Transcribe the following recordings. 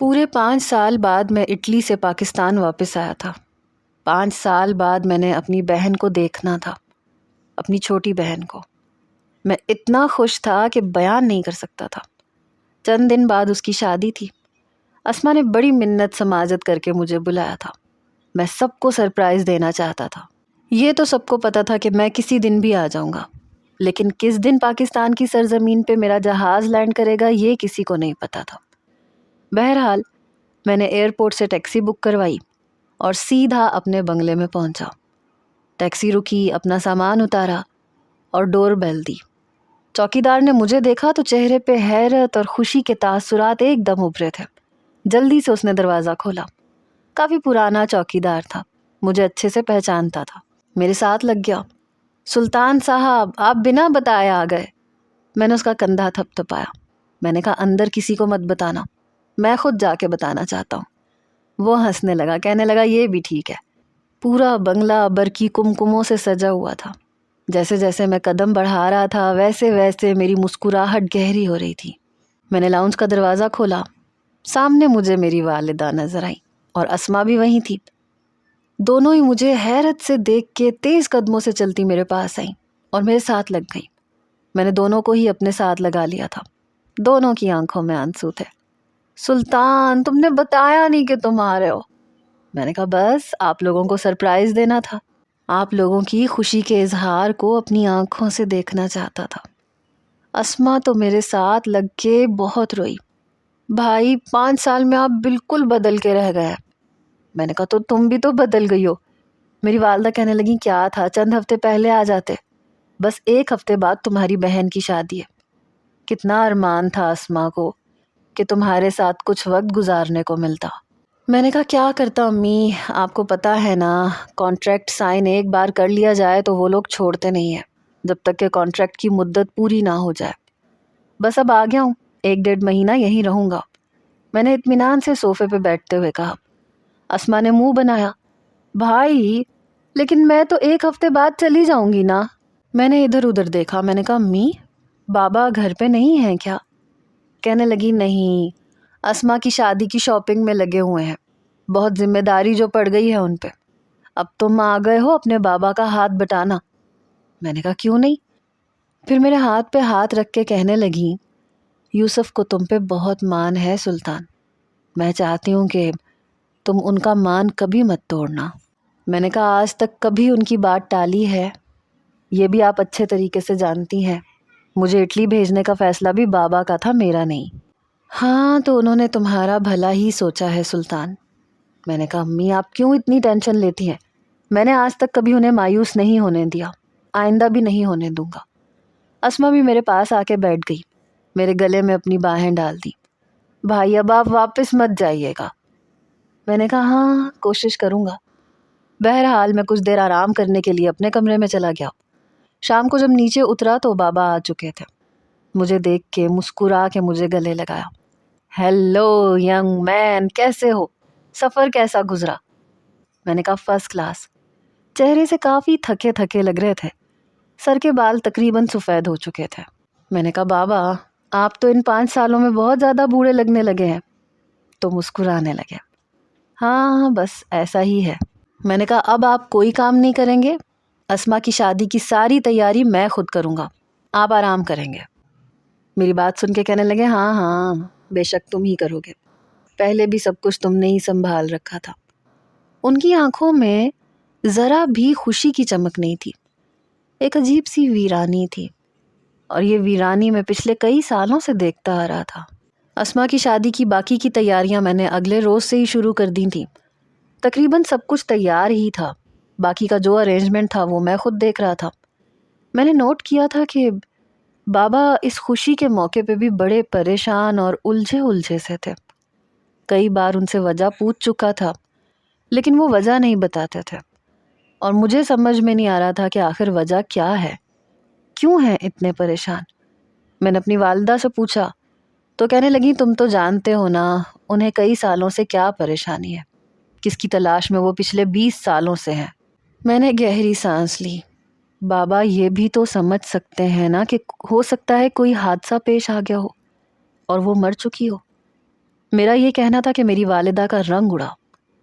پورے 5 سال بعد میں اٹلی سے پاکستان واپس آیا تھا۔ 5 سال بعد میں نے اپنی بہن کو دیکھنا تھا، اپنی چھوٹی بہن کو۔ میں اتنا خوش تھا کہ بیان نہیں کر سکتا تھا۔ چند دن بعد اس کی شادی تھی۔ اسما نے بڑی منت سماجت کر کے مجھے بلایا تھا۔ میں سب کو سرپرائز دینا چاہتا تھا۔ یہ تو سب کو پتا تھا کہ میں کسی دن بھی آ جاؤں گا، لیکن کس دن پاکستان کی سرزمین پہ میرا جہاز لینڈ کرے گا یہ کسی کو نہیں پتا تھا۔ بہرحال میں نے ایئرپورٹ سے ٹیکسی بک کروائی اور سیدھا اپنے بنگلے میں پہنچا۔ ٹیکسی رکی، اپنا سامان اتارا اور ڈور بیل دی۔ چوکیدار نے مجھے دیکھا تو چہرے پہ حیرت اور خوشی کے تاثرات ایک دم ابھرے تھے۔ جلدی سے اس نے دروازہ کھولا۔ کافی پرانا چوکیدار تھا، مجھے اچھے سے پہچانتا تھا۔ میرے ساتھ لگ گیا۔ سلطان صاحب، آپ بنا بتائے آ گئے۔ میں نے اس کا کندھا تھپ تھپایا۔ میں نے کہا اندر کسی کو مت بتانا، میں خود جا کے بتانا چاہتا ہوں۔ وہ ہنسنے لگا، کہنے لگا یہ بھی ٹھیک ہے۔ پورا بنگلہ برقی کمکموں سے سجا ہوا تھا۔ جیسے جیسے میں قدم بڑھا رہا تھا ویسے ویسے میری مسکراہٹ گہری ہو رہی تھی۔ میں نے لاؤنج کا دروازہ کھولا۔ سامنے مجھے میری والدہ نظر آئی اور اسما بھی وہیں تھی۔ دونوں ہی مجھے حیرت سے دیکھ کے تیز قدموں سے چلتی میرے پاس آئیں اور میرے ساتھ لگ گئیں۔ میں نے دونوں کو ہی اپنے ساتھ لگا لیا تھا۔ دونوں کی آنکھوں میں آنسو تھے۔ سلطان، تم نے بتایا نہیں کہ تم آ رہے ہو۔ میں نے کہا بس آپ لوگوں کو سرپرائز دینا تھا۔ آپ لوگوں کی خوشی کے اظہار کو اپنی آنکھوں سے دیکھنا چاہتا تھا۔ اسما تو میرے ساتھ لگ کے بہت روئی۔ بھائی 5 سال میں آپ بالکل بدل کے رہ گئے۔ میں نے کہا تو تم بھی تو بدل گئی ہو۔ میری والدہ کہنے لگی کیا تھا، چند ہفتے پہلے آ جاتے، بس 1 ہفتے بعد تمہاری بہن کی شادی ہے۔ کتنا ارمان تھا اسما کو کہ تمہارے ساتھ کچھ وقت گزارنے کو ملتا۔ میں نے کہا کیا کرتا امی، آپ کو پتا ہے نا کانٹریکٹ سائن ایک بار کر لیا جائے تو وہ لوگ چھوڑتے نہیں ہیں جب تک کہ کانٹریکٹ کی مدت پوری نہ ہو جائے۔ بس اب آ گیا ہوں، 1 ڈیڑھ مہینہ یہیں رہوں گا، میں نے اطمینان سے صوفے پہ بیٹھتے ہوئے کہا۔ اسما نے منہ بنایا، بھائی لیکن میں تو 1 ہفتے بعد چلی جاؤں گی نا۔ میں نے ادھر ادھر دیکھا۔ میں نے کہا امی، بابا گھر پہ نہیں ہیں کیا؟ کہنے لگی نہیں، اسما کی شادی کی شاپنگ میں لگے ہوئے ہیں، بہت ذمہ داری جو پڑ گئی ہے ان پہ۔ اب تم آ گئے ہو اپنے بابا کا ہاتھ بٹانا۔ میں نے کہا کیوں نہیں؟ پھر میرے ہاتھ پہ ہاتھ رکھ کے کہنے لگی، یوسف کو تم پہ بہت مان ہے سلطان، میں چاہتی ہوں کہ تم ان کا مان کبھی مت توڑنا۔ میں نے کہا آج تک کبھی ان کی بات ٹالی ہے؟ یہ بھی آپ اچھے طریقے سے جانتی ہیں، مجھے اٹلی بھیجنے کا فیصلہ بھی بابا کا تھا، میرا نہیں۔ ہاں تو انہوں نے تمہارا بھلا ہی سوچا ہے سلطان۔ میں نے کہا امی آپ کیوں اتنی ٹینشن لیتی ہیں؟ میں نے آج تک کبھی انہیں مایوس نہیں ہونے دیا، آئندہ بھی نہیں ہونے دوں گا۔ اسما بھی میرے پاس آ کے بیٹھ گئی، میرے گلے میں اپنی باہیں ڈال دی۔ بھائی اب آپ واپس مت جائیے گا۔ میں نے کہا ہاں کوشش کروں گا۔ بہرحال میں کچھ دیر آرام کرنے کے لیے اپنے کمرے میں چلا گیا۔ شام کو جب نیچے اترا تو بابا آ چکے تھے۔ مجھے دیکھ کے مسکرا کے مجھے گلے لگایا۔ ہیلو ینگ مین، کیسے ہو؟ سفر کیسا گزرا؟ میں نے کہا فرسٹ کلاس۔ چہرے سے کافی تھکے تھکے لگ رہے تھے، سر کے بال تقریباً سفید ہو چکے تھے۔ میں نے کہا بابا آپ تو ان 5 سالوں میں بہت زیادہ بوڑھے لگنے لگے ہیں۔ تو مسکرانے لگے۔ ہاں بس ایسا ہی ہے۔ میں نے کہا اب آپ کوئی کام نہیں کریں گے؟ اسما کی شادی کی ساری تیاری میں خود کروں گا، آپ آرام کریں گے۔ میری بات سن کے کہنے لگے ہاں ہاں بے شک تم ہی کرو گے، پہلے بھی سب کچھ تم نے ہی سنبھال رکھا تھا۔ ان کی آنکھوں میں ذرا بھی خوشی کی چمک نہیں تھی، ایک عجیب سی ویرانی تھی، اور یہ ویرانی میں پچھلے کئی سالوں سے دیکھتا آ رہا تھا۔ اسما کی شادی کی باقی کی تیاریاں میں نے اگلے روز سے ہی شروع کر دی تھیں۔ تقریباً سب کچھ تیار ہی تھا، باقی کا جو ارینجمنٹ تھا وہ میں خود دیکھ رہا تھا۔ میں نے نوٹ کیا تھا کہ بابا اس خوشی کے موقع پہ بھی بڑے پریشان اور الجھے سے تھے۔ کئی بار ان سے وجہ پوچھ چکا تھا، لیکن وہ وجہ نہیں بتاتے تھے، اور مجھے سمجھ میں نہیں آ رہا تھا کہ آخر وجہ کیا ہے، کیوں ہیں اتنے پریشان۔ میں نے اپنی والدہ سے پوچھا تو کہنے لگی تم تو جانتے ہو نا انہیں کئی سالوں سے کیا پریشانی ہے، کس کی تلاش میں وہ پچھلے 20 سالوں سے ہیں۔ میں نے گہری سانس لی۔ بابا یہ بھی تو سمجھ سکتے ہیں نا کہ ہو سکتا ہے کوئی حادثہ پیش آ گیا ہو اور وہ مر چکی ہو۔ میرا یہ کہنا تھا کہ میری والدہ کا رنگ اڑا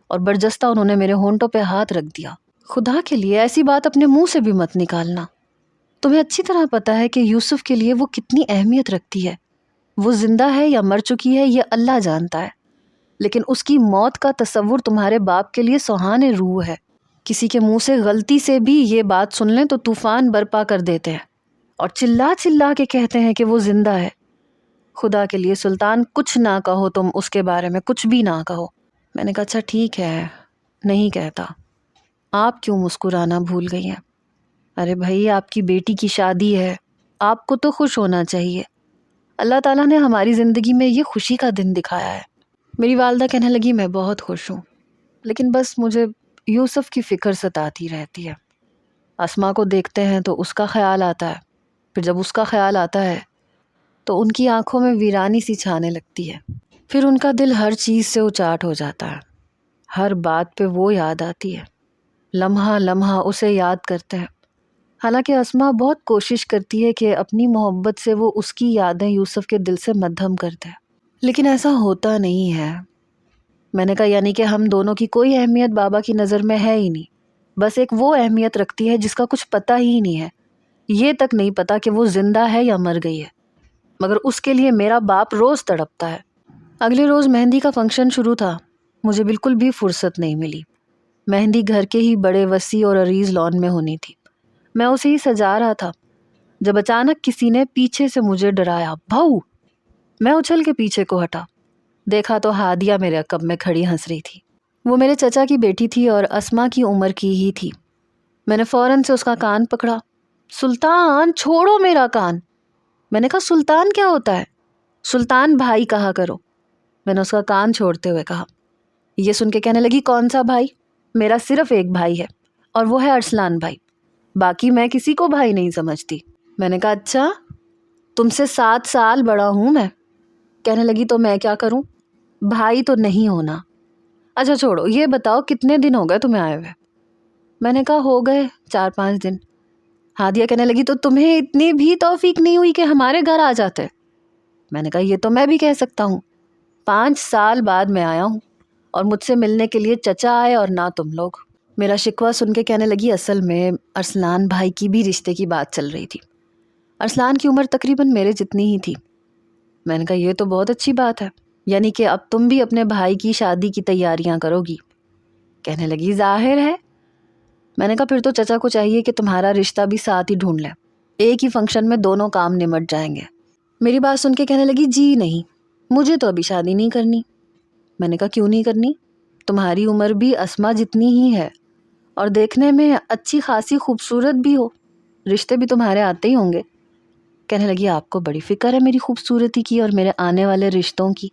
اور برجستہ انہوں نے میرے ہونٹوں پہ ہاتھ رکھ دیا. خدا کے لیے ایسی بات اپنے منہ سے بھی مت نکالنا. تمہیں اچھی طرح پتا ہے کہ یوسف کے لیے وہ کتنی اہمیت رکھتی ہے. وہ زندہ ہے یا مر چکی ہے یہ اللہ جانتا ہے، لیکن اس کی موت کا تصور تمہارے باپ کے لیے سوہان روح ہے. کسی کے منہ سے غلطی سے بھی یہ بات سن لیں تو طوفان برپا کر دیتے ہیں اور چلا چلا کے کہتے ہیں کہ وہ زندہ ہے. خدا کے لیے سلطان کچھ نہ کہو، تم اس کے بارے میں کچھ بھی نہ کہو. میں نے کہا اچھا ٹھیک ہے، نہیں کہتا. آپ کیوں مسکرانا بھول گئی ہیں؟ ارے بھائی آپ کی بیٹی کی شادی ہے، آپ کو تو خوش ہونا چاہیے. اللہ تعالیٰ نے ہماری زندگی میں یہ خوشی کا دن دکھایا ہے. میری والدہ کہنے لگی میں بہت خوش ہوں، لیکن بس مجھے یوسف کی فکر ستاتی رہتی ہے. اسما کو دیکھتے ہیں تو اس کا خیال آتا ہے، پھر جب اس کا خیال آتا ہے تو ان کی آنکھوں میں ویرانی سی چھانے لگتی ہے. پھر ان کا دل ہر چیز سے اچاٹ ہو جاتا ہے. ہر بات پہ وہ یاد آتی ہے، لمحہ لمحہ اسے یاد کرتے ہیں. حالانکہ اسما بہت کوشش کرتی ہے کہ اپنی محبت سے وہ اس کی یادیں یوسف کے دل سے مدھم کر دے، لیکن ایسا ہوتا نہیں ہے. میں نے کہا یعنی کہ ہم دونوں کی کوئی اہمیت بابا کی نظر میں ہے ہی نہیں. بس ایک وہ اہمیت رکھتی ہے جس کا کچھ پتہ ہی نہیں ہے. یہ تک نہیں پتا کہ وہ زندہ ہے یا مر گئی ہے، مگر اس کے لیے میرا باپ روز تڑپتا ہے. اگلے روز مہندی کا فنکشن شروع تھا. مجھے بالکل بھی فرصت نہیں ملی. مہندی گھر کے ہی بڑے وسیع اور عریض لان میں ہونی تھی. میں اسے ہی سجا رہا تھا جب اچانک کسی نے پیچھے سے مجھے ڈرایا. بھاؤ! میں اچھل کے پیچھے کو ہٹا. دیکھا تو ہادیہ میرے عقب میں کھڑی ہنس رہی تھی. وہ میرے چچا کی بیٹی تھی اور اسما کی عمر کی ہی تھی. میں نے فوراً سے اس کا کان پکڑا. سلطان چھوڑو میرا کان. میں نے کہا سلطان کیا ہوتا ہے؟ سلطان بھائی کہا کرو. میں نے اس کا کان چھوڑتے ہوئے کہا. یہ سن کے کہنے لگی کون سا بھائی؟ میرا صرف ایک بھائی ہے اور وہ ہے ارسلان بھائی، باقی میں کسی کو بھائی نہیں سمجھتی. میں نے کہا اچھا، تم سے 7 سال بڑا ہوں میں. کہنے لگی تو میں کیا کروں، بھائی تو نہیں ہونا. اچھا چھوڑو، یہ بتاؤ کتنے دن ہو گئے تمہیں آئے ہوئے؟ میں نے کہا ہو گئے 4-5 دن. ہادیہ کہنے لگی تو تمہیں اتنی بھی توفیق نہیں ہوئی کہ ہمارے گھر آ جاتے؟ میں نے کہا یہ تو میں بھی کہہ سکتا ہوں. 5 سال بعد میں آیا ہوں اور مجھ سے ملنے کے لیے چچا آئے اور نہ تم لوگ. میرا شکوہ سن کے کہنے لگی اصل میں ارسلان بھائی کی بھی رشتے کی بات چل رہی تھی. ارسلان کی عمر تقریباً میرے جتنی ہی تھی. میں نے کہا یہ تو بہت اچھی بات ہے، یعنی کہ اب تم بھی اپنے بھائی کی شادی کی تیاریاں کرو گی. کہنے لگی ظاہر ہے. میں نے کہا پھر تو چچا کو چاہیے کہ تمہارا رشتہ بھی ساتھ ہی ڈھونڈ لیں، ایک ہی فنکشن میں دونوں کام نمٹ جائیں گے. میری بات سن کے کہنے لگی جی نہیں، مجھے تو ابھی شادی نہیں کرنی. میں نے کہا کیوں نہیں کرنی؟ تمہاری عمر بھی اسما جتنی ہی ہے اور دیکھنے میں اچھی خاصی خوبصورت بھی ہو، رشتے بھی تمہارے آتے ہی ہوں گے. کہنے لگی آپ کو بڑی فکر ہے میری خوبصورتی کی اور میرے آنے والے رشتوں کی.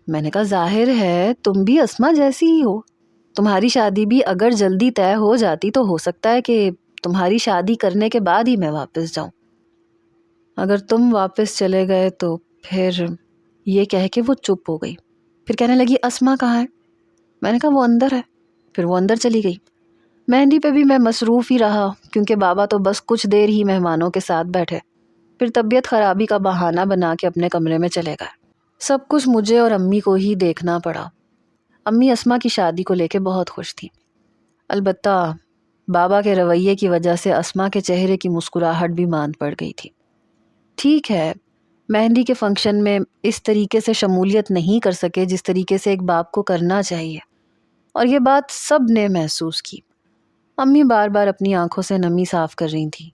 میں نے کہا ظاہر ہے تم بھی اسما جیسی ہی ہو. تمہاری شادی بھی اگر جلدی طے ہو جاتی تو ہو سکتا ہے کہ تمہاری شادی کرنے کے بعد ہی میں واپس جاؤں. اگر تم واپس چلے گئے تو پھر، یہ کہہ کے وہ چپ ہو گئی. پھر کہنے لگی اسما کہاں ہے؟ میں نے کہا وہ اندر ہے. پھر وہ اندر چلی گئی. مہندی پہ بھی میں مصروف ہی رہا کیونکہ بابا تو بس کچھ دیر ہی مہمانوں کے ساتھ بیٹھے، پھر طبیعت خرابی کا بہانہ بنا کے اپنے کمرے میں چلے گئے. سب کچھ مجھے اور امی کو ہی دیکھنا پڑا. امی اسما کی شادی کو لے کے بہت خوش تھی. البتہ بابا کے رویے کی وجہ سے اسما کے چہرے کی مسکراہٹ بھی ماند پڑ گئی تھی. ٹھیک ہے، مہندی کے فنکشن میں اس طریقے سے شمولیت نہیں کر سکے جس طریقے سے ایک باپ کو کرنا چاہیے، اور یہ بات سب نے محسوس کی. امی بار بار اپنی آنکھوں سے نمی صاف کر رہی تھیں.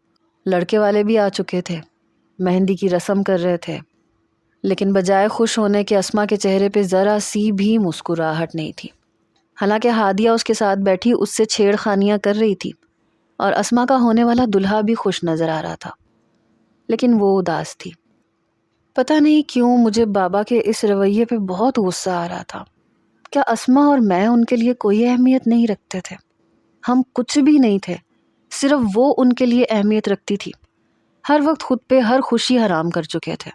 لڑکے والے بھی آ چکے تھے، مہندی کی رسم کر رہے تھے، لیکن بجائے خوش ہونے کے اسما کے چہرے پہ ذرا سی بھی مسکراہٹ نہیں تھی. حالانکہ ہادیہ اس کے ساتھ بیٹھی اس سے چھیڑ خانیاں کر رہی تھی اور اسما کا ہونے والا دلہا بھی خوش نظر آ رہا تھا، لیکن وہ اداس تھی. پتہ نہیں کیوں مجھے بابا کے اس رویے پہ بہت غصہ آ رہا تھا. کیا اسما اور میں ان کے لیے کوئی اہمیت نہیں رکھتے تھے؟ ہم کچھ بھی نہیں تھے، صرف وہ ان کے لیے اہمیت رکھتی تھی. ہر وقت خود پہ ہر خوشی حرام کر چکے تھے.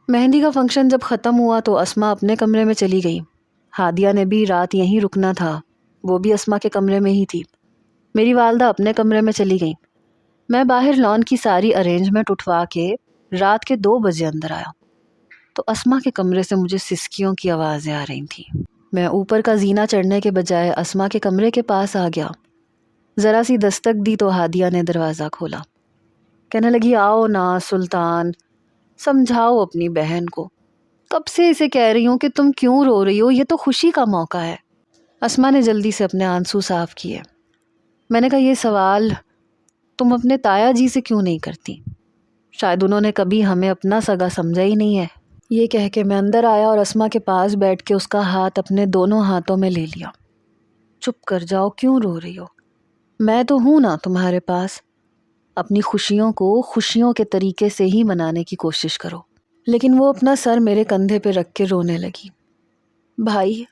مہندی کا فنکشن جب ختم ہوا تو اسما اپنے کمرے میں چلی گئی. ہادیہ نے بھی رات یہیں رکنا تھا، وہ بھی اسما کے کمرے میں ہی تھی. میری والدہ اپنے کمرے میں چلی گئی. میں باہر لان کی ساری ارینجمنٹ اٹھوا کے رات کے 2 بجے اندر آیا. تو اسما کے کمرے سے مجھے سسکیوں کی آوازیں آ رہی تھیں۔ میں اوپر کا زینہ چڑھنے کے بجائے اسما کے کمرے کے پاس آ گیا۔ ذرا سی دستک دی تو ہادیہ نے دروازہ کھولا۔ کہنے لگی آؤ نا سلطان، سمجھاؤ اپنی بہن کو، کب سے اسے کہہ رہی ہوں کہ تم کیوں رو رہی ہو، یہ تو خوشی کا موقع ہے۔ اسما نے جلدی سے اپنے آنسو صاف کیے۔ میں نے کہا یہ سوال تم اپنے تایا جی سے کیوں نہیں کرتی؟ شاید انہوں نے کبھی ہمیں اپنا سگا سمجھا ہی نہیں ہے۔ یہ کہہ کے میں اندر آیا اور اسما کے پاس بیٹھ کے اس کا ہاتھ اپنے دونوں ہاتھوں میں لے لیا۔ چپ کر جاؤ، کیوں رو رہی ہو؟ میں تو ہوں نا تمہارے پاس۔ اپنی خوشیوں کو خوشیوں کے طریقے سے ہی منانے کی کوشش کرو۔ لیکن وہ اپنا سر میرے کندھے پہ رکھ کے رونے لگی۔ بھائی،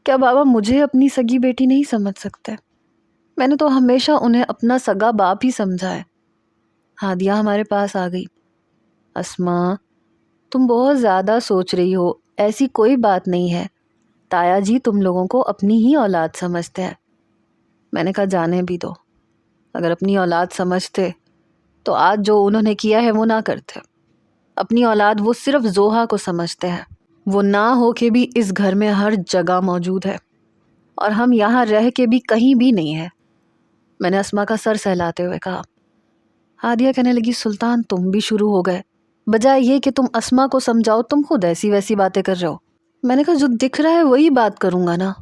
کیا بابا مجھے اپنی سگی بیٹی نہیں سمجھ سکتے؟ میں نے تو ہمیشہ انہیں اپنا سگا باپ ہی سمجھا ہے۔ ہادیہ ہمارے پاس آ گئی۔ اسما، تم بہت زیادہ سوچ رہی ہو، ایسی کوئی بات نہیں ہے، تایا جی تم لوگوں کو اپنی ہی اولاد سمجھتے ہیں۔ میں نے کہا جانے بھی دو، اگر اپنی اولاد سمجھتے تو آج جو انہوں نے کیا ہے وہ نہ کرتے۔ اپنی اولاد وہ صرف زوہا کو سمجھتے ہیں، وہ نہ ہو کے بھی اس گھر میں ہر جگہ موجود ہے، اور ہم یہاں رہ کے بھی کہیں بھی نہیں ہے۔ میں نے اسما کا سر سہلاتے ہوئے کہا۔ ہادیہ کہنے لگی سلطان تم بھی شروع ہو گئے، بجائے یہ کہ تم اسما کو سمجھاؤ تم خود ایسی ویسی باتیں کر رہے ہو۔ میں نے کہا جو دکھ رہا ہے وہی بات کروں گا نا۔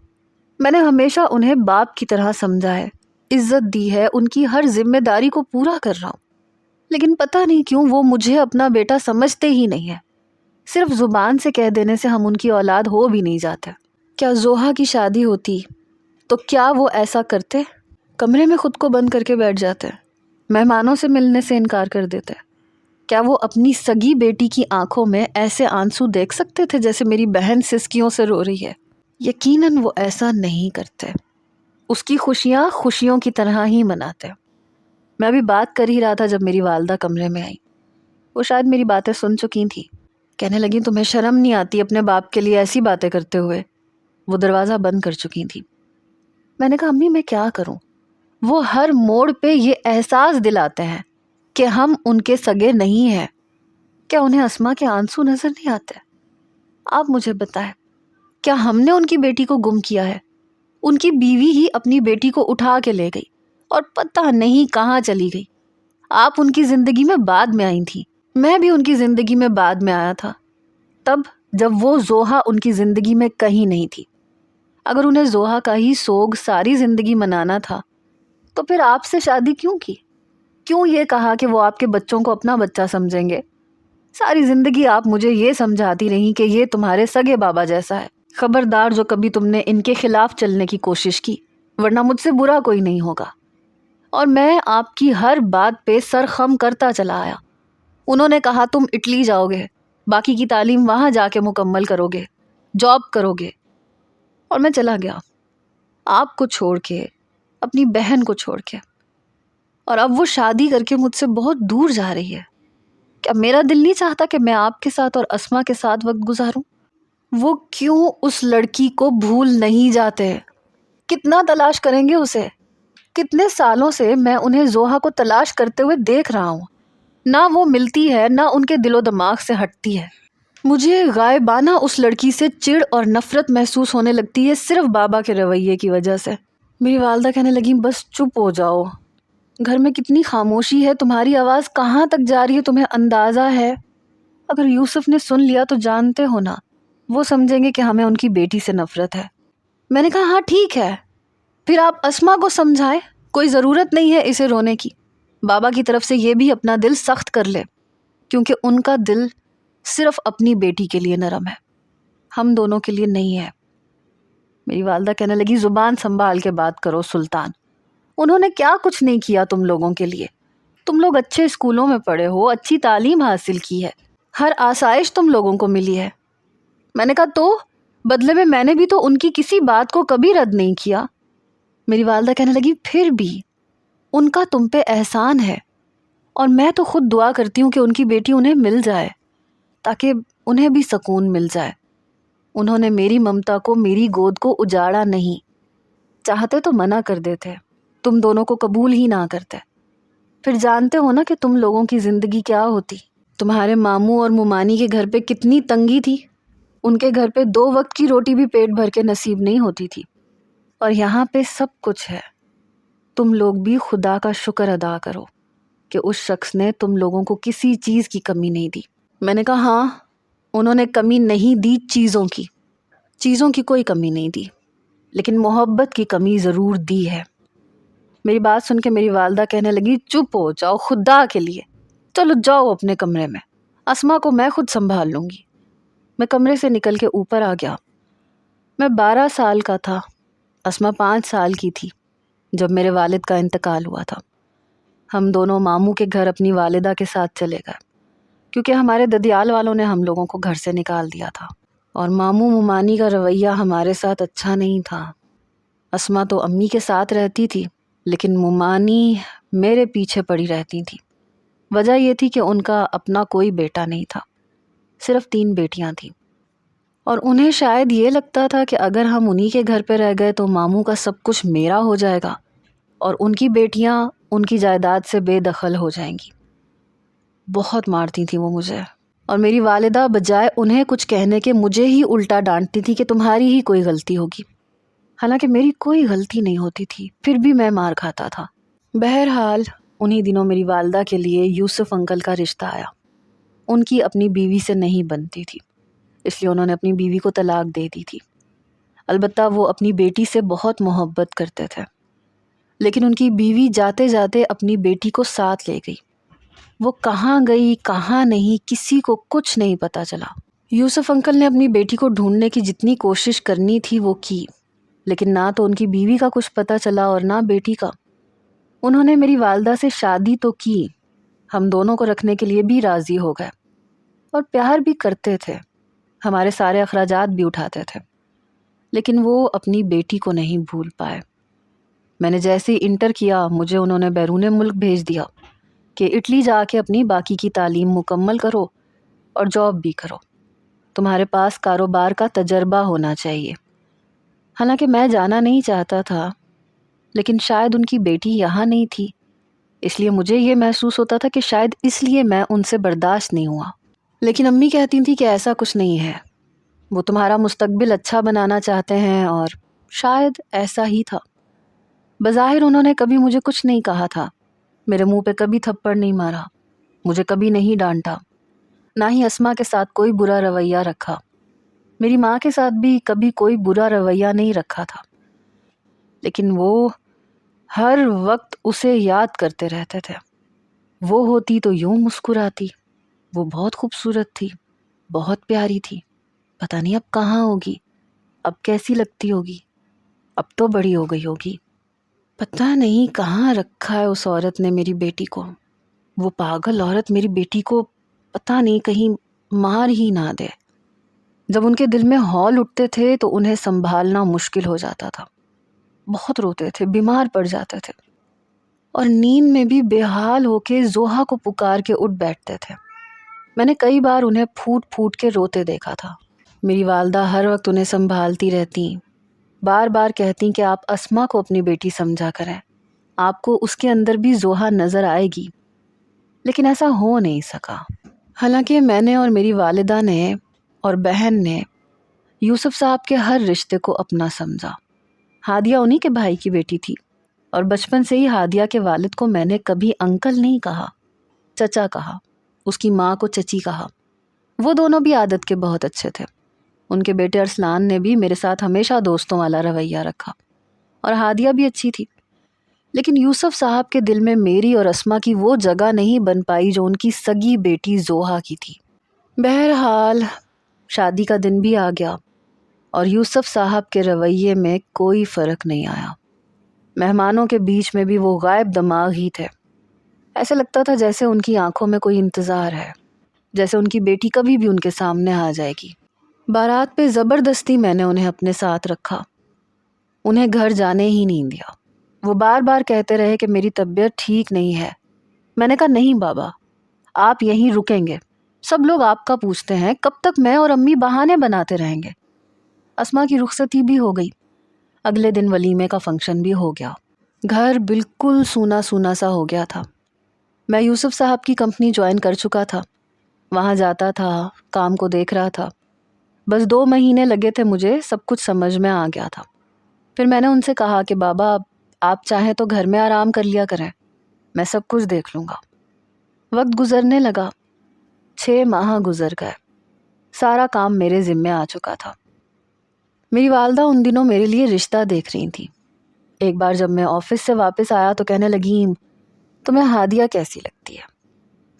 میں نے ہمیشہ انہیں باپ کی طرح سمجھا ہے، عزت دی ہے، ان کی ہر ذمہ داری کو پورا کر رہا ہوں، لیکن پتہ نہیں کیوں وہ مجھے اپنا بیٹا سمجھتے ہی نہیں ہے۔ صرف زبان سے کہہ دینے سے ہم ان کی اولاد ہو بھی نہیں جاتے۔ کیا زوہا کی شادی ہوتی تو کیا وہ ایسا کرتے؟ کمرے میں خود کو بند کر کے بیٹھ جاتے، مہمانوں سے ملنے سے انکار کر دیتے؟ کیا وہ اپنی سگی بیٹی کی آنکھوں میں ایسے آنسو دیکھ سکتے تھے جیسے میری بہن سسکیوں سے رو رہی ہے؟ یقیناً وہ ایسا نہیں کرتے، اس کی خوشیاں خوشیوں کی طرح ہی مناتے۔ میں ابھی بات کر ہی رہا تھا جب میری والدہ کمرے میں آئی۔ وہ شاید میری باتیں سن چکی تھی۔ کہنے لگی تمہیں شرم نہیں آتی اپنے باپ کے لیے ایسی باتیں کرتے ہوئے؟ وہ دروازہ بند کر چکی تھی۔ میں نے کہا امی میں کیا کروں، وہ ہر موڑ پہ یہ احساس دلاتے ہیں کہ ہم ان کے سگے نہیں ہیں۔ کیا انہیں اسما کے آنسو نظر نہیں آتے؟ آپ مجھے بتائیں، کیا ہم نے ان کی بیٹی کو گم کیا ہے؟ ان کی بیوی ہی اپنی بیٹی کو اٹھا کے لے گئی اور پتہ نہیں کہاں چلی گئی۔ آپ ان کی زندگی میں بعد میں آئی تھی، میں بھی ان کی زندگی میں بعد میں آیا تھا، تب جب وہ زوہا ان کی زندگی میں کہیں نہیں تھی۔ اگر انہیں زوہا کا ہی سوگ ساری زندگی منانا تھا تو پھر آپ سے شادی کیوں کی؟ کیوں یہ کہا کہ وہ آپ کے بچوں کو اپنا بچہ سمجھیں گے؟ ساری زندگی آپ مجھے یہ سمجھاتی رہی کہ یہ تمہارے سگے بابا جیسا ہے۔ خبردار جو کبھی تم نے ان کے خلاف چلنے کی کوشش کی، ورنہ مجھ سے برا کوئی نہیں ہوگا۔ اور میں آپ کی ہر بات پہ سر خم کرتا چلا آیا۔ انہوں نے کہا تم اٹلی جاؤ گے، باقی کی تعلیم وہاں جا کے مکمل کرو گے، جاب کرو گے، اور میں چلا گیا آپ کو چھوڑ کے، اپنی بہن کو چھوڑ کے، اور اب وہ شادی کر کے مجھ سے بہت دور جا رہی ہے۔ کیا میرا دل نہیں چاہتا کہ میں آپ کے ساتھ اور اسما کے ساتھ وقت گزاروں؟ وہ کیوں اس لڑکی کو بھول نہیں جاتے؟ کتنا تلاش کریں گے اسے؟ کتنے سالوں سے میں انہیں زوہا کو تلاش کرتے ہوئے دیکھ رہا ہوں، نہ وہ ملتی ہے نہ ان کے دل و دماغ سے ہٹتی ہے۔ مجھے غائبانہ اس لڑکی سے چڑ اور نفرت محسوس ہونے لگتی ہے صرف بابا کے رویے کی وجہ سے۔ میری والدہ کہنے لگیں بس چپ ہو جاؤ، گھر میں کتنی خاموشی ہے، تمہاری آواز کہاں تک جا رہی ہے تمہیں اندازہ ہے؟ اگر یوسف نے سن لیا تو جانتے ہو نا، وہ سمجھیں گے کہ ہمیں ان کی بیٹی سے نفرت ہے۔ میں نے کہا ہاں ٹھیک ہے، پھر آپ اسما کو سمجھائیں، کوئی ضرورت نہیں ہے اسے رونے کی۔ بابا کی طرف سے یہ بھی اپنا دل سخت کر لے، کیونکہ ان کا دل صرف اپنی بیٹی کے لیے نرم ہے، ہم دونوں کے لیے نہیں ہے۔ میری والدہ کہنے لگی زبان سنبھال کے بات کرو سلطان، انہوں نے کیا کچھ نہیں کیا تم لوگوں کے لیے؟ تم لوگ اچھے اسکولوں میں پڑھے ہو، اچھی تعلیم حاصل کی ہے، ہر آسائش تم لوگوں کو ملی ہے۔ میں نے کہا تو بدلے میں نے بھی تو ان کی کسی بات کو کبھی رد نہیں کیا۔ میری والدہ کہنے لگی پھر بھی ان کا تم پہ احسان ہے، اور میں تو خود دعا کرتی ہوں کہ ان کی بیٹی انہیں مل جائے تاکہ انہیں بھی سکون مل جائے۔ انہوں نے میری ممتا کو، میری گود کو اجاڑا نہیں، چاہتے تو منع کر دیتے، تم دونوں کو قبول ہی نہ کرتے، پھر جانتے ہو نا کہ تم لوگوں کی زندگی کیا ہوتی۔ تمہارے ماموں اور ممانی کے گھر پہ کتنی تنگی تھی. ان کے گھر پہ 2 وقت کی روٹی بھی پیٹ بھر کے نصیب نہیں ہوتی تھی، اور یہاں پہ سب کچھ ہے. تم لوگ بھی خدا کا شکر ادا کرو کہ اس شخص نے تم لوگوں کو کسی چیز کی کمی نہیں دی. میں نے کہا ہاں، انہوں نے کمی نہیں دی چیزوں کی کوئی کمی نہیں دی، لیکن محبت کی کمی ضرور دی ہے. میری بات سن کے میری والدہ کہنے لگی چپ ہو جاؤ خدا کے لیے، چلو جاؤ اپنے کمرے میں، اسما کو میں خود سنبھال لوں گی. میں کمرے سے نکل کے اوپر آ گیا. میں 12 سال کا تھا، اسما 5 سال کی تھی جب میرے والد کا انتقال ہوا تھا. ہم دونوں ماموں کے گھر اپنی والدہ کے ساتھ چلے گئے، کیونکہ ہمارے ددیال والوں نے ہم لوگوں کو گھر سے نکال دیا تھا، اور ماموں ممانی کا رویہ ہمارے ساتھ اچھا نہیں تھا. اسما تو امی کے ساتھ رہتی تھی، لیکن ممانی میرے پیچھے پڑی رہتی تھی. وجہ یہ تھی کہ ان کا اپنا کوئی بیٹا نہیں تھا، صرف 3 بیٹیاں تھیں، اور انہیں شاید یہ لگتا تھا کہ اگر ہم انہی کے گھر پہ رہ گئے تو ماموں کا سب کچھ میرا ہو جائے گا اور ان کی بیٹیاں ان کی جائیداد سے بے دخل ہو جائیں گی. بہت مارتی تھیں وہ مجھے، اور میری والدہ بجائے انہیں کچھ کہنے کے مجھے ہی الٹا ڈانٹتی تھی کہ تمہاری ہی کوئی غلطی ہوگی، حالانکہ میری کوئی غلطی نہیں ہوتی تھی، پھر بھی میں مار کھاتا تھا. بہرحال انہی دنوں میری والدہ کے لیے یوسف انکل کا رشتہ آیا. ان کی اپنی بیوی سے نہیں بنتی تھی، اس لیے انہوں نے اپنی بیوی کو طلاق دے دی تھی. البتہ وہ اپنی بیٹی سے بہت محبت کرتے تھے، لیکن ان کی بیوی جاتے جاتے اپنی بیٹی کو ساتھ لے گئی. وہ کہاں گئی کہاں نہیں کسی کو کچھ نہیں پتا چلا. یوسف انکل نے اپنی بیٹی کو ڈھونڈنے کی جتنی کوشش کرنی تھی وہ کی، لیکن نہ تو ان کی بیوی کا کچھ پتا چلا اور نہ بیٹی کا. انہوں نے میری والدہ سے شادی تو کی، ہم دونوں کو رکھنے کے لیے بھی راضی ہو گئے، اور پیار بھی کرتے تھے، ہمارے سارے اخراجات بھی اٹھاتے تھے، لیکن وہ اپنی بیٹی کو نہیں بھول پائے. میں نے جیسے ہی انٹر کیا مجھے انہوں نے بیرون ملک بھیج دیا کہ اٹلی جا کے اپنی باقی کی تعلیم مکمل کرو اور جاب بھی کرو، تمہارے پاس کاروبار کا تجربہ ہونا چاہیے. حالانکہ میں جانا نہیں چاہتا تھا، لیکن شاید ان کی بیٹی یہاں نہیں تھی، اس لیے مجھے یہ محسوس ہوتا تھا کہ شاید اس لیے میں ان سے برداشت نہیں ہوا. لیکن امی کہتی تھی کہ ایسا کچھ نہیں ہے، وہ تمہارا مستقبل اچھا بنانا چاہتے ہیں، اور شاید ایسا ہی تھا. بظاہر انہوں نے کبھی مجھے کچھ نہیں کہا تھا، میرے منہ پہ کبھی تھپڑ نہیں مارا، مجھے کبھی نہیں ڈانٹا، نہ ہی اسما کے ساتھ کوئی برا رویہ رکھا. میری ماں کے ساتھ بھی کبھی کوئی برا رویہ نہیں رکھا تھا، لیکن وہ ہر وقت اسے یاد کرتے رہتے تھے. وہ ہوتی تو یوں مسکراتی، وہ بہت خوبصورت تھی، بہت پیاری تھی، پتہ نہیں اب کہاں ہوگی، اب کیسی لگتی ہوگی، اب تو بڑی ہو گئی ہوگی. پتہ نہیں کہاں رکھا ہے اس عورت نے میری بیٹی کو. وہ پاگل عورت میری بیٹی کو پتہ نہیں کہیں مار ہی نہ دے. جب ان کے دل میں ہول اٹھتے تھے تو انہیں سنبھالنا مشکل ہو جاتا تھا، بہت روتے تھے، بیمار پڑ جاتے تھے، اور نیند میں بھی بے حال ہو کے زوہا کو پکار کے اٹھ بیٹھتے تھے. میں نے کئی بار انہیں پھوٹ پھوٹ کے روتے دیکھا تھا. میری والدہ ہر وقت انہیں سنبھالتی رہتی، بار بار کہتی کہ آپ اسما کو اپنی بیٹی سمجھا کریں، آپ کو اس کے اندر بھی زوہا نظر آئے گی. لیکن ایسا ہو نہیں سکا. حالانکہ میں نے اور میری والدہ نے اور بہن نے یوسف صاحب کے ہر رشتے کو اپنا سمجھا. ہادیہ انہی کے بھائی کی بیٹی تھی، اور بچپن سے ہی ہادیہ کے والد کو میں نے کبھی انکل نہیں کہا، چچا کہا، اس کی ماں کو چچی کہا. وہ دونوں بھی عادت کے بہت اچھے تھے. ان کے بیٹے ارسلان نے بھی میرے ساتھ ہمیشہ دوستوں والا رویہ رکھا، اور ہادیہ بھی اچھی تھی. لیکن یوسف صاحب کے دل میں میری اور اسما کی وہ جگہ نہیں بن پائی جو ان کی سگی بیٹی زوہا کی تھی. بہرحال شادی کا دن بھی آ گیا، اور یوسف صاحب کے رویے میں کوئی فرق نہیں آیا. مہمانوں کے بیچ میں بھی وہ غائب دماغ ہی تھے. ایسے لگتا تھا جیسے ان کی آنکھوں میں کوئی انتظار ہے، جیسے ان کی بیٹی کبھی بھی ان کے سامنے آ جائے گی. بارات پہ زبردستی میں نے انہیں اپنے ساتھ رکھا، انہیں گھر جانے ہی نہیں دیا. وہ بار بار کہتے رہے کہ میری طبیعت ٹھیک نہیں ہے. میں نے کہا نہیں بابا، آپ یہیں رکیں گے، سب لوگ آپ کا پوچھتے ہیں، کب تک میں اور امی بہانے بناتے رہیں گے. اسما کی رخصتی بھی ہو گئی. اگلے دن ولیمے کا فنکشن بھی ہو گیا. گھر بالکل سونا سونا سا ہو گیا تھا. میں یوسف صاحب کی کمپنی جوائن کر چکا تھا. وہاں جاتا تھا، کام کو دیکھ رہا تھا. بس 2 مہینے لگے تھے مجھے سب کچھ سمجھ میں آ گیا تھا. پھر میں نے ان سے کہا کہ بابا آپ چاہیں تو گھر میں آرام کر لیا کریں، میں سب کچھ دیکھ لوں گا. وقت گزرنے لگا، 6 ماہ گزر گئے. سارا کام میرے ذمے آ چکا تھا. میری والدہ ان دنوں میرے لیے رشتہ دیکھ رہی تھی. ایک بار جب میں آفس سے واپس آیا تو کہنے لگی تمہیں ہادیہ کیسی لگتی ہے؟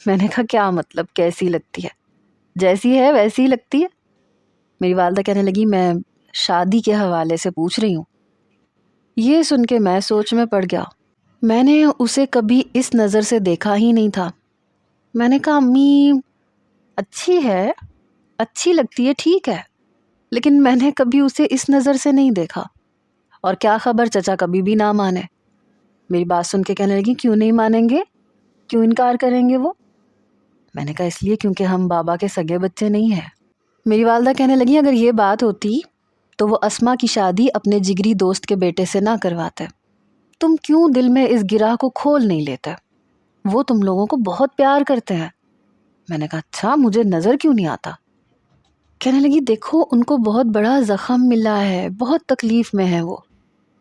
میں نے کہا کیا مطلب کیسی لگتی ہے؟ جیسی ہے ویسی ہی لگتی ہے. میری والدہ کہنے لگی میں شادی کے حوالے سے پوچھ رہی ہوں. یہ سن کے میں سوچ میں پڑ گیا. میں نے اسے کبھی اس نظر سے دیکھا ہی نہیں تھا. میں نے کہا امی اچھی ہے، اچھی لگتی ہے، ٹھیک ہے، لیکن میں نے کبھی اسے اس نظر سے نہیں دیکھا. اور کیا خبر چچا کبھی بھی نہ مانے. میری بات سن کے کہنے لگی کیوں نہیں مانیں گے، کیوں انکار کریں گے وہ؟ میں نے کہا اس لیے کیونکہ ہم بابا کے سگے بچے نہیں ہیں. میری والدہ کہنے لگی اگر یہ بات ہوتی تو وہ اسما کی شادی اپنے جگری دوست کے بیٹے سے نہ کرواتے. تم کیوں دل میں اس گرہ کو کھول نہیں لیتے؟ وہ تم لوگوں کو بہت پیار کرتے ہیں. میں نے کہا اچھا، مجھے نظر کیوں نہیں آتا؟ کہنے لگی دیکھو ان کو بہت بڑا زخم ملا ہے، بہت تکلیف میں ہے وہ.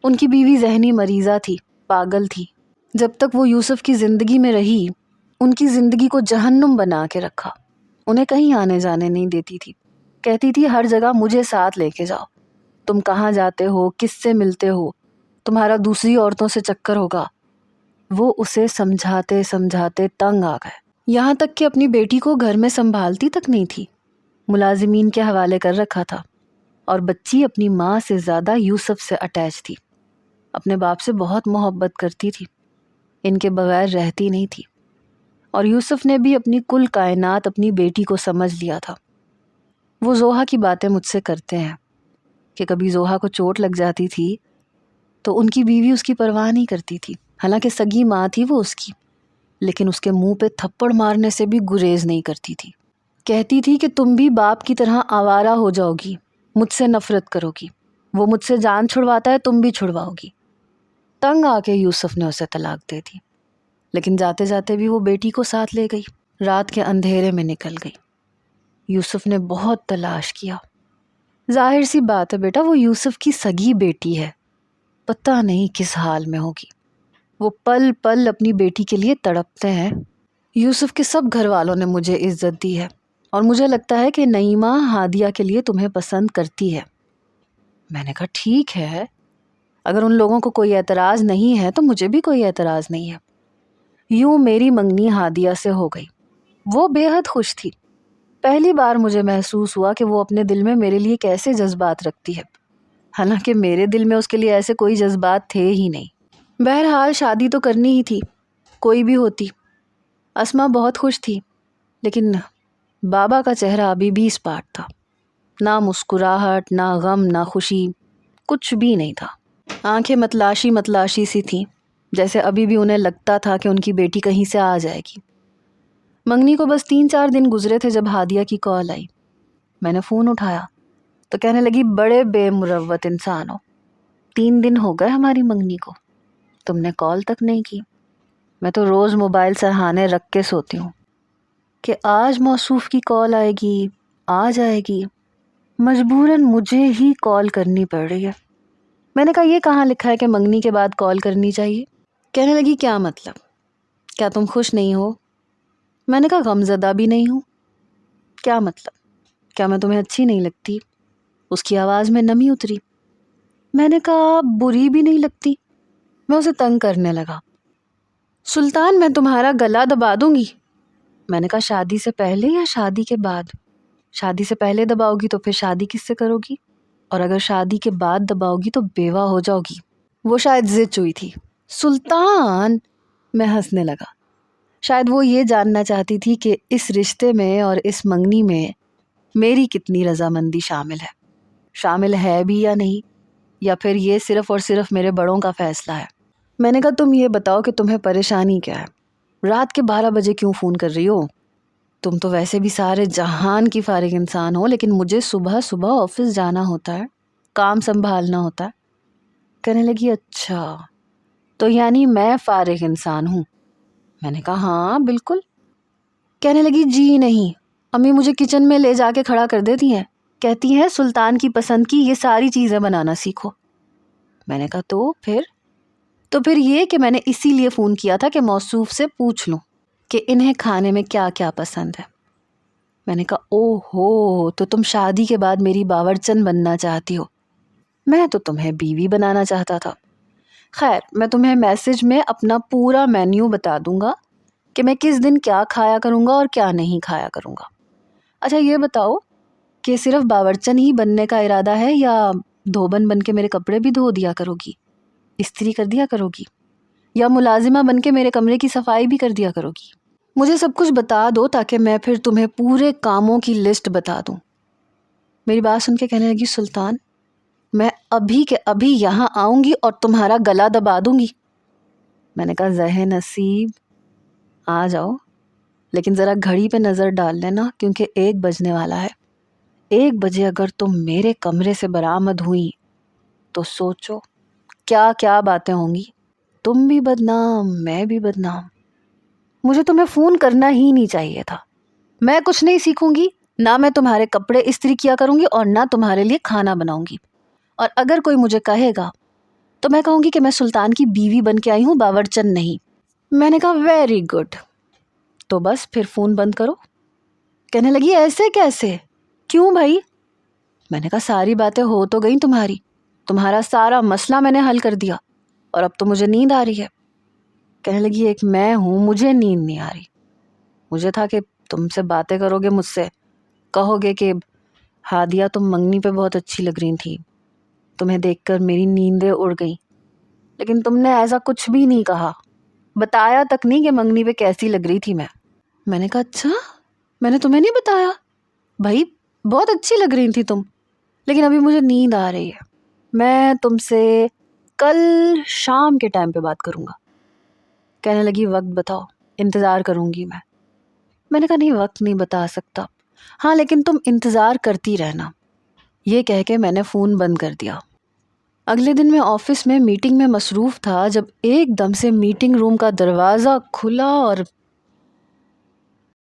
ان کی بیوی ذہنی مریضہ تھی، پاگل تھی. جب تک وہ یوسف کی زندگی میں رہی ان کی زندگی کو جہنم بنا کے رکھا. انہیں کہیں آنے جانے نہیں دیتی تھی. کہتی تھی ہر جگہ مجھے ساتھ لے کے جاؤ، تم کہاں جاتے ہو، کس سے ملتے ہو، تمہارا دوسری عورتوں سے چکر ہوگا. وہ اسے سمجھاتے سمجھاتے تنگ آ گئے، یہاں تک کہ اپنی بیٹی کو گھر میں سنبھالتی تک نہیں تھی، ملازمین کے حوالے کر رکھا تھا. اور بچی اپنی ماں سے زیادہ یوسف سے اٹیچ تھی، اپنے باپ سے بہت محبت کرتی تھی، ان کے بغیر رہتی نہیں تھی. اور یوسف نے بھی اپنی کل کائنات اپنی بیٹی کو سمجھ لیا تھا. وہ زوہا کی باتیں مجھ سے کرتے ہیں کہ کبھی زوہا کو چوٹ لگ جاتی تھی تو ان کی بیوی اس کی پرواہ نہیں کرتی تھی، حالانکہ سگی ماں تھی وہ اس کی، لیکن اس کے منہ پہ تھپڑ مارنے سے بھی گریز نہیں کرتی تھی. کہتی تھی کہ تم بھی باپ کی طرح آوارہ ہو جاؤ گی، مجھ سے نفرت کرو گی، وہ مجھ سے جان چھڑواتا ہے تم بھی چھڑواؤ گی. تنگ آ کے یوسف نے اسے طلاق دے دی، لیکن جاتے جاتے بھی وہ بیٹی کو ساتھ لے گئی. رات کے اندھیرے میں نکل گئی. یوسف نے بہت تلاش کیا. ظاہر سی بات ہے بیٹا، وہ یوسف کی سگی بیٹی ہے، پتہ نہیں کس حال میں ہوگی. وہ پل پل اپنی بیٹی کے لیے تڑپتے ہیں. یوسف کے سب گھر والوں نے مجھے عزت دی ہے، اور مجھے لگتا ہے کہ نعیمہ ہادیہ کے لیے تمہیں پسند کرتی ہے. میں نے کہا ٹھیک ہے، اگر ان لوگوں کو کوئی اعتراض نہیں ہے تو مجھے بھی کوئی اعتراض نہیں ہے. یوں میری منگنی ہادیہ سے ہو گئی. وہ بے حد خوش تھی. پہلی بار مجھے محسوس ہوا کہ وہ اپنے دل میں میرے لیے کیسے جذبات رکھتی ہے، حالانکہ میرے دل میں اس کے لیے ایسے کوئی جذبات تھے ہی نہیں. بہرحال شادی تو کرنی ہی تھی، کوئی بھی ہوتی. اسما بہت خوش تھی، لیکن بابا کا چہرہ ابھی بھی اسپاٹ تھا. نہ مسکراہٹ، نہ غم، نہ خوشی، کچھ بھی نہیں تھا. آنکھیں متلاشی متلاشی سی تھیں، جیسے ابھی بھی انہیں لگتا تھا کہ ان کی بیٹی کہیں سے آ جائے گی. منگنی کو بس 3-4 دن گزرے تھے جب ہادیہ کی کال آئی. میں نے فون اٹھایا تو کہنے لگی بڑے بے مروت انسان ہو، 3 دن ہو گئے ہماری منگنی کو، تم نے کال تک نہیں کی. میں تو روز موبائل سرہانے رکھ کے سوتی ہوں کہ آج موصوف کی کال آئے گی، آ جائے گی. مجبوراً مجھے ہی کال کرنی پڑ رہی ہے. میں نے کہا یہ کہاں لکھا ہے کہ منگنی کے بعد کال کرنی چاہیے؟ کہنے لگی کیا مطلب، کیا تم خوش نہیں ہو؟ میں نے کہا غم زدہ بھی نہیں ہوں. کیا مطلب، کیا میں تمہیں اچھی نہیں لگتی؟ اس کی آواز میں نمی اتری. میں نے کہا بری بھی نہیں لگتی. میں اسے تنگ کرنے لگا. سلطان میں تمہارا گلا دبا دوں گی. میں نے کہا شادی سے پہلے یا شادی کے بعد؟ شادی سے پہلے دباؤ گی تو پھر شادی کس سے کرو گی؟ اور اگر شادی کے بعد دباؤ گی تو بیوہ ہو جاؤ گی. وہ شاید ضد چوئی تھی. سلطان، میں ہنسنے لگا. شاید وہ یہ جاننا چاہتی تھی کہ اس رشتے میں اور اس منگنی میں میری کتنی رضامندی شامل ہے بھی یا نہیں، یا پھر یہ صرف اور صرف میرے بڑوں کا فیصلہ ہے. میں نے کہا تم یہ بتاؤ کہ تمہیں پریشانی کیا ہے؟ رات کے 12 بجے کیوں فون کر رہی ہو؟ تم تو ویسے بھی سارے جہان کی فارغ انسان ہو، لیکن مجھے صبح صبح آفس جانا ہوتا ہے، کام سنبھالنا ہوتا ہے. کہنے لگی اچھا تو یعنی میں فارغ انسان ہوں؟ میں نے کہا ہاں بالکل. کہنے لگی جی نہیں، امی مجھے کچن میں لے جا کے کھڑا کر دیتی ہیں، کہتی ہیں سلطان کی پسند کی یہ ساری چیزیں بنانا سیکھو۔ میں نے کہا تو پھر یہ کہ میں نے اسی لیے فون کیا تھا کہ موصوف سے پوچھ لوں کہ انہیں کھانے میں کیا کیا پسند ہے۔ میں نے کہا او ہو، تو تم شادی کے بعد میری باورچن بننا چاہتی ہو؟ میں تو تمہیں بیوی بنانا چاہتا تھا۔ خیر، میں تمہیں میسج میں اپنا پورا مینیو بتا دوں گا کہ میں کس دن کیا کھایا کروں گا اور کیا نہیں کھایا کروں گا۔ اچھا یہ بتاؤ کہ صرف باورچن ہی بننے کا ارادہ ہے یا دھوبن بن کے میرے کپڑے بھی دھو دیا کرو گی، استری کر دیا کرو گی، یا ملازمہ بن کے میرے کمرے کی صفائی بھی کر دیا کرو گی؟ مجھے سب کچھ بتا دو تاکہ میں پھر تمہیں پورے کاموں کی لسٹ بتا دوں۔ میری بات سن کے کہنے لگی سلطان، میں ابھی کے ابھی یہاں آؤں گی اور تمہارا گلا دبا دوں گی۔ میں نے کہا زہ نصیب آ جاؤ، لیکن ذرا گھڑی پہ نظر ڈال لینا کیونکہ 1 بجنے والا ہے۔ 1 بجے اگر تم میرے کمرے سے برآمد ہوئی تو سوچو کیا کیا باتیں ہوں گی، تم بھی بدنام میں بھی بدنام۔ مجھے تمہیں فون کرنا ہی نہیں چاہیے تھا۔ میں کچھ نہیں سیکھوں گی، نہ میں تمہارے کپڑے استری کیا کروں گی اور نہ تمہارے لیے کھانا بناؤں گی، اور اگر کوئی مجھے کہے گا تو میں کہوں گی کہ میں سلطان کی بیوی بن کے آئی ہوں، باورچن نہیں۔ میں نے کہا ویری گڈ، تو بس پھر فون بند کرو۔ کہنے لگی ایسے کیسے، کیوں بھائی؟ میں نے کہا ساری باتیں ہو تو گئیں تمہارا سارا مسئلہ میں نے حل کر دیا اور اب تو مجھے نیند آ رہی ہے۔ کہنے لگی ایک میں ہوں، مجھے نیند نہیں آ رہی، مجھے تھا کہ تم سے باتیں کرو گے، مجھ سے کہو گے کہ ہادیہ تم منگنی پہ بہت اچھی لگ رہی تھی، تمہیں دیکھ کر میری نیندیں اڑ گئیں، لیکن تم نے ایسا کچھ بھی نہیں کہا، بتایا تک نہیں کہ منگنی پہ کیسی لگ رہی تھی میں نے کہا اچھا، میں نے تمہیں نہیں بتایا؟ بھائی بہت اچھی لگ رہی تھی تم، لیکن ابھی مجھے نیند آ رہی ہے، میں تم سے کل شام کے ٹائم پہ بات کروں گا۔ کہنے لگی وقت بتاؤ، انتظار کروں گی میں نے کہا نہیں وقت نہیں بتا سکتا، ہاں لیکن تم انتظار کرتی رہنا۔ یہ کہہ کے میں نے فون بند کر دیا۔ اگلے دن میں آفس میں میٹنگ میں مصروف تھا جب ایک دم سے میٹنگ روم کا دروازہ کھلا اور